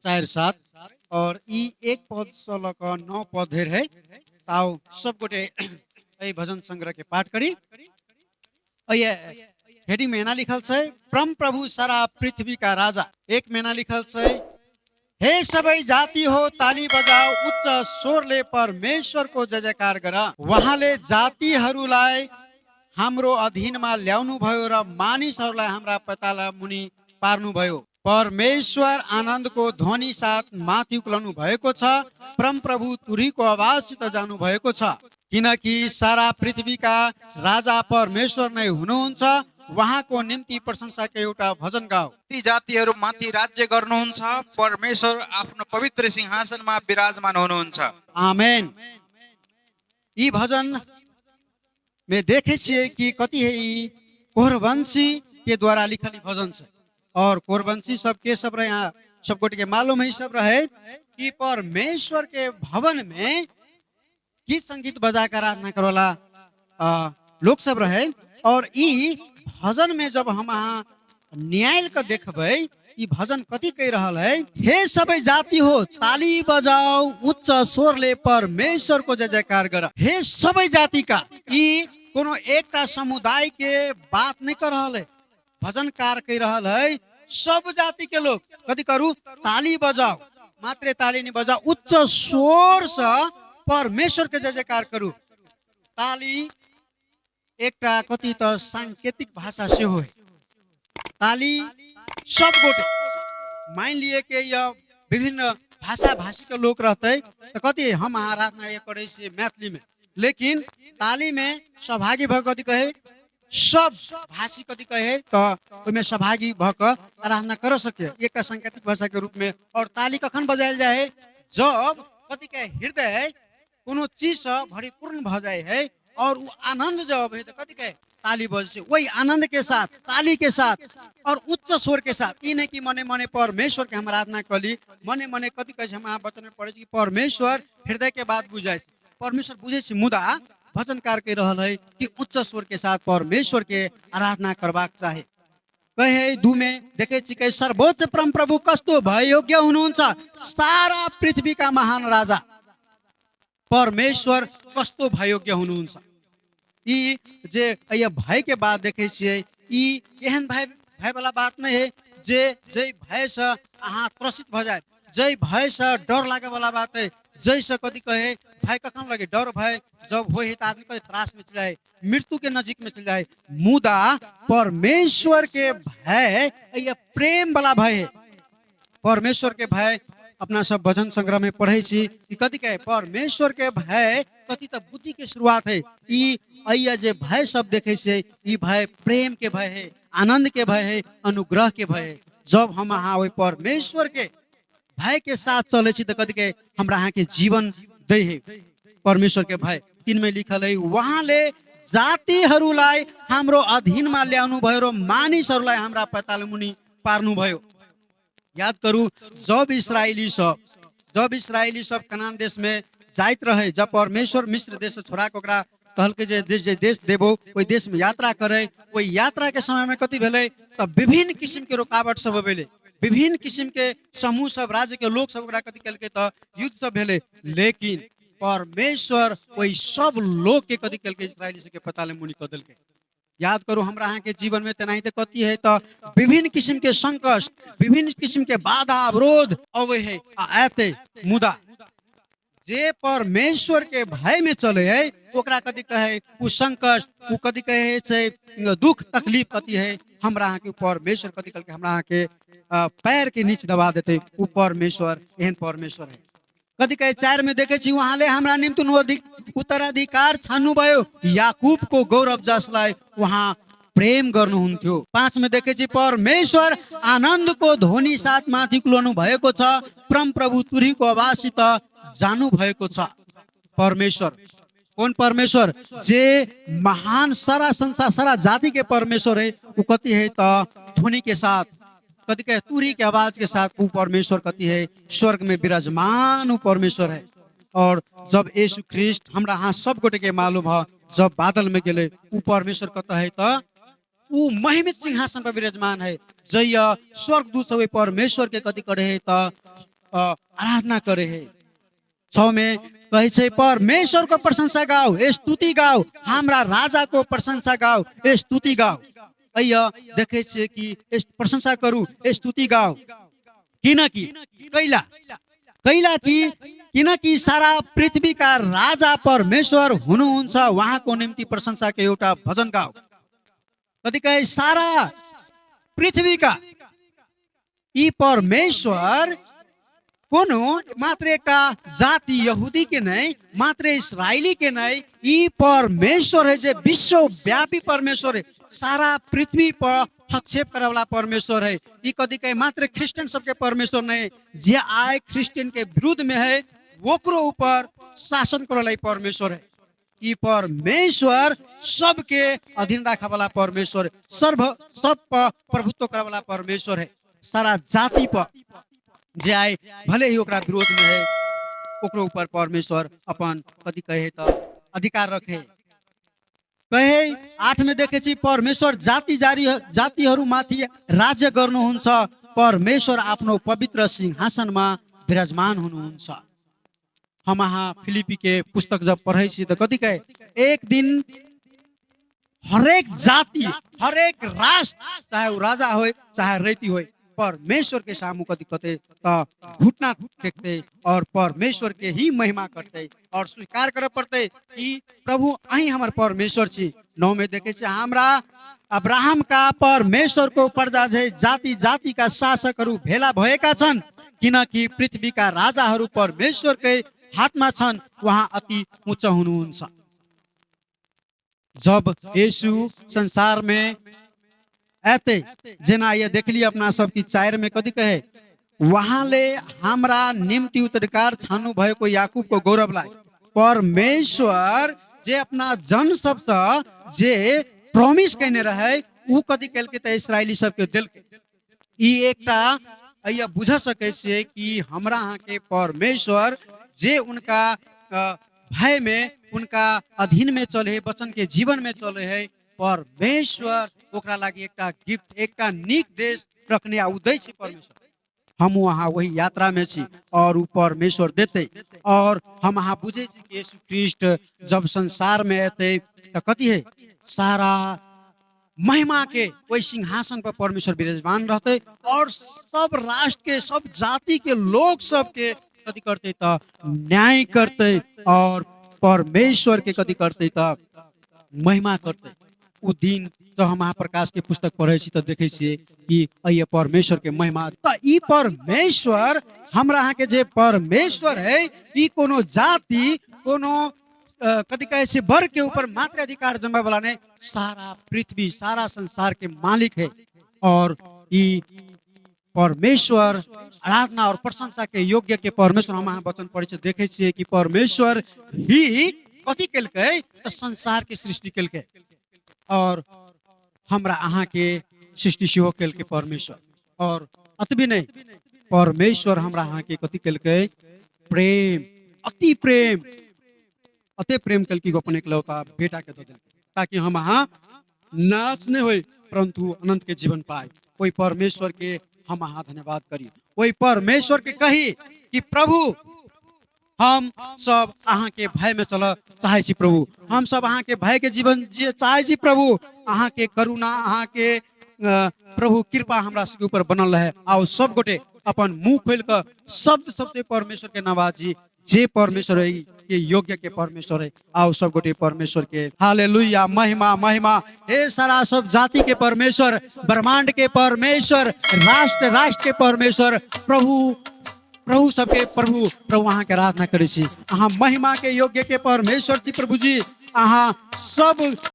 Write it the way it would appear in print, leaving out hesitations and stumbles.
4-7 और ई एक पद से लक 9 पद धेर है ताऊ सब गोटे ए भजन संग्रह के पाठ करी। ये हेडिंग में ना लिखल है परम प्रभु सारा पृथ्वी का राजा। एक में ना लिखल है हे सबै जाति हो ताली बजाओ उच्च स्वरले परमेश्वर को जय जयकार गर। वहाँले जातिहरूलाई हाम्रो अधीनमा ल्याउनु भयो र मानिसहरूलाई हाम्रा पताला मुनि पार्नु भयो। परमेश्वर आनन्दको ध्वनि साथ माथि उक्लनु भएको छ। परम प्रभु तुरीको आवाजसित जानु भएको छ। किनकि सारा पृथ्वीका राजा परमेश्वर नै हुनुहुन्छ। वहाँको निम्ति प्रशंसाको एउटा भजन गाओ। ती जातिहरू माथि राज्य गर्नुहुन्छ। परमेश्वर आफ्नो पवित्र सिंहासनमा विराजमान हुनुहुन्छ। आमेन। यी भजन में देखे छिए कि कति है कोरवंशी के द्वारा लिखल भजन है। और कोरवंशी सब के सब रहे यहाँ सब गोटे के मालूम है सब रहे कि परमेश्वर के भवन में गीत संगीत बजा कर आराधना करोला लोग सब रहे। और ई भजन में जब हम न्याय का देखबे ई भजन कथी कह रहा है हे सबै जाति हो ताली बजाओ उच्च स्वरले परमेश्वर को जय जयकार गर। हे सबै जाति का ई कोनो एकटा समुदाय के बात नहीं कर रहा है। भजनकार कह रहा है सब जाति के लोग कथी करू ताली बजाओ मात्र ताली नहीं बजाओ उच्च स्वर से परमेश्वर के जय जयकार करू। ताली एकटा कथी तो सांकेतिक भाषा से हो ताली सब गोटे मान लिए कि यह विभिन्न भाषा भाषी के लोग रहते तो कथी हम आराधना ये करे से मैथिली में लेकिन ताली में सहभागी भ कथी कहे सब भाषी कथी कहे तो उसमें सहभागी भक आराधना कर सके एक सांकेतिक भाषा के रूप में। और ताली कखन बजायल जाए जब कथी के हृदय कोनो चीज से भरिपूर्ण भ जाए है और वो आनंद जब है तो कथी कहे ताली बजे वही आनंद के साथ ताली के साथ और उच्च स्वर के साथ। ई नहीं कि मने मने परमेश्वर के हम आराधना कली मने मने कथी कहे हम वचन में पढ़े कि परमेश्वर हृदय के बात बुझाए परमेश्वर बुझे मुदा भजनकार कह रहा है कि उच्च स्वर के साथ परमेश्वर के आराधना करबाक चाहे। कहे दू में देखे कि सर्वोच्च परम प्रभु कस्तो भयोग्य हुनुहुन्छ। सारा पृथ्वी का महान राजा परमेश्वर कस्तो भयोग्य हुनुहुन्छ। ई जे ये भय के बात देखे छिए ई एहन भय भय वाला बात नहीं है जे जय भय से अहाँ त्रसित भ जाए जय भय से डर लागे वाला बात है। जैसे कथी कहे भय कखन लगे डर भय जब हो तो आदमी कहे त्रास में चल जाए मृत्यु के नजीक में चल जाए। मुदा परमेश्वर के भय ये प्रेम वाला भय है। परमेश्वर के भय अपना सब भजन संग्रह में पढ़े छी कि कथी कहे परमेश्वर के भय कथी तो बुद्धि के शुरुआत है। ई अय्या जे भय सब देखे छे ई भय प्रेम के भय है आनंद के भय है अनुग्रह के भय है। जब हम अहाँ परमेश्वर के भय के साथ चले छी तो कथी के हमरा अहाँ के जीवन दे है। परमेश्वर के भय 3 में लिखल है वहाँले जातिहरूलाई हाम्रो अधीनमा ल्याउनु भयो र मानिसहरूलाई हाम्रा पताल मुनि पार्नु भयो। याद करू जब इसराइली सब कनान देश में जाइत रहे जब परमेश्वर मिस्र देश से छोड़ा के ओकरा कहल के जे देश देबो ओई देश में यात्रा करे ओई यात्रा के समय में कथी भेले तब विभिन्न किस्म के रुकावट सब भेले विभिन्न किस्म के समूह सब राज्य के लोग सब ओकरा कथी केलके तो युद्ध सब भेले। लेकिन परमेश्वर ओई सब लोग के कथी केलके इसराइली से के पताले मुनि क देलके। याद करो हमरा अहाँ के जीवन में तेनाही तो कथी है तो विभिन्न किस्म के संकट विभिन्न किस्म के बाधा अवरोध अवे है आते मुदा जे परमेश्वर के भय में चले है ओकरा कथी कहे उ संकट उ कथी कहे से दुख तकलीफ कथी है हमरा अहाँ के परमेश्वर कथी करके हमरा अहाँ के पैर के नीचे दबा देते उ परमेश्वर एहन परमेश्वर है। कथी कहे 4 में देखे छी वहाँले हमरा निम्ति उत्तराधिकार छान्नु भयो याकूब को गौरव जसलाई वहाँ प्रेम गर्नुहुन्थ्यो। 5 में देखे छी परमेश्वर आनंद को ध्वनि साथ माथि उक्लनु भएको छ परम प्रभु तुरीको आवाजसित जानु भएको छ। परमेश्वर कौन परमेश्वर जे महान सारा संसार सारा जाति के परमेश्वर है वो कथी है तो ध्वनि के साथ कथी कहे तुरी के आवाज के साथ वो परमेश्वर कथी है स्वर्ग में विराजमान परमेश्वर है। और जब यीशु ख्रिस्ट हमरा हाँ सब गोटे के मालूम है जब बादल में गेले वो परमेश्वर कत है तो वो महिमित सिंहासन पर विराजमान है। जय स्वर्गदूत सब परमेश्वर के कथी करे है तो आराधना करे है। 6 में कहे छै परमेश्वर को प्रशंसा गाओ, स्तुति गाओ, हमरा राजा को प्रशंसा गाओ, स्तुति गाओ। अय्या देखे छियै कि प्रशंसा करू, स्तुति गाओ। किनकि कैला कैला किनकि सारा पृथ्वी का राजा परमेश्वर हुनुहुन्छ, उहाँको निम्ति प्रशंसा के एउटा भजन गाओ। कति कहे सारा पृथ्वी का यी परमेश्वर कोनो मात्र एउटा जाति यहूदी के नहीं, मात्र इसराइली के नहीं, यी परमेश्वर है जे विश्वव्यापी परमेश्वर है, सारा पृथ्वी पर हस्तक्षेप करे वाला परमेश्वर है। ये कदी कहे मात्र क्रिश्चियन सबके परमेश्वर नहीं, जे आए क्रिश्चियन के विरुद्ध में है वोकरो ऊपर शासन करे वाला परमेश्वर है। ये परमेश्वर सबके अधीन रखा वाला परमेश्वर है, सब पर प्रभुत्व करे वाला परमेश्वर है। सारा जाति पर जे आए भले ही ओकरा विरोध में है, ओकरो ऊपर परमेश्वर अपन कदी कहे तो अधिकार रखे। कहे 8 में देखे छी परमेश्वर जातिहरू माथि राज्य गर्नुहुन्छ, परमेश्वर आफ्नो पवित्र सिंहासनमा विराजमान हुनुहुन्छ। हम यहाँ फिलिपी के पुस्तक जब पढ़े छी तो कथी कहे एक दिन हरेक जाति हरेक राष्ट्र चाहे वो राजा हो चाहे रैती हो परमेश्वर के सामू कथी कहते तो घुटना टेकते और परमेश्वर के ही महिमा करते और स्वीकार करे पड़ते कि प्रभु अही हमार परमेश्वर छी। 9 में देखे छी हमरा अब्राहम का परमेश्वर को प्रजा है, जाति जाति का शासकहरू भेला भएका छन्, किनकि पृथ्वी का राजाहरू परमेश्वर के हातमा छन्, वहाँ अति उच्च हुनुहुन्छ। जब यीशु संसार में आते जेना ये देख ली अपना सबकी 4 में कथी कहे वहाँले हाम्रा निम्ति उत्तरकार छान्नु भएको याकूबको गौरवलाई परमेश्वर जे अपना जन सब जे प्रॉमिस कहने रहे ऊ कथी केलकै त इस्राएली सबके दिलकै। ई एकटा अय्या बुझ सकै छियै कि हमरा अहाँ के परमेश्वर जे उनका भय में उनका अधीन में चले है, वचन के जीवन में चले है, परमेश्वर ओकरा लागि एकटा गिफ्ट एकटा नीक देश रखने उदै छी परमेश्वर। हम वहाँ वही यात्रा में छी और ऊ परमेश्वर देते और हम वहाँ बुझे छी कि यीशु ख्रिस्ट जब संसार में आते तो कथी है सारा महिमा के वही सिंहासन पर परमेश्वर विराजमान रहते और सब राष्ट्र के सब जाति के लोग सब के कथी करते तो न्याय करते और परमेश्वर के कथी करते तो महिमा करते। उ दिन जब हम महाप्रकाश के पुस्तक पढ़े छी तो देखे छिए कि अये परमेश्वर के महिमा तो ई परमेश्वर हमरा अहाँ के जे परमेश्वर है ई कोनो जाति कोनो कथी कहे से वर्ग के ऊपर मात्र अधिकार जमा वाला नहीं, सारा पृथ्वी सारा संसार के मालिक है। और ई परमेश्वर आराधना और प्रशंसा के योग्य के परमेश्वर हम यहाँ वचन पढ़े देखे छिए कि परमेश्वर ही कथी केलकै तो संसार के सृष्टि केलकै और हमरा अहाँ के सृष्टि सेहो केलकै परमेश्वर। और अतबे नहीं परमेश्वर हमरा अहाँ के कथी केलकै प्रेम अति प्रेम केलकै अपन एकलौता बेटा के दे देलकै ताकि हम अहाँ नाश नहीं होए परंतु अनंत के जीवन पाए। वही परमेश्वर के हम अहाँ धन्यवाद करी, वही परमेश्वर के कही कि प्रभु हम सब अहाँ के भय में चल चाहे छी प्रभु, हम सब अहाँ के भय के जीवन जिए चाहे छी प्रभु। अहाँ के करुणा अहाँ के प्रभु कृपा हमरा सबके ऊपर बनल रहे। आओ सब गोटे अपन मुंह खोल कर शब्द सबसे परमेश्वर के नवाजी जे परमेश्वर है ये योग्य के परमेश्वर है। आओ सब गोटे परमेश्वर के हालेलुया महिमा महिमा। हे सारा सब जाति के परमेश्वर, ब्रह्मांड के परमेश्वर, राष्ट्र राष्ट्र के परमेश्वर, प्रभु सबके प्रभु अहाँ के आराधना करे छी। अहाँ महिमा के योग्य के परमेश्वर छी प्रभु जी। अहाँ सब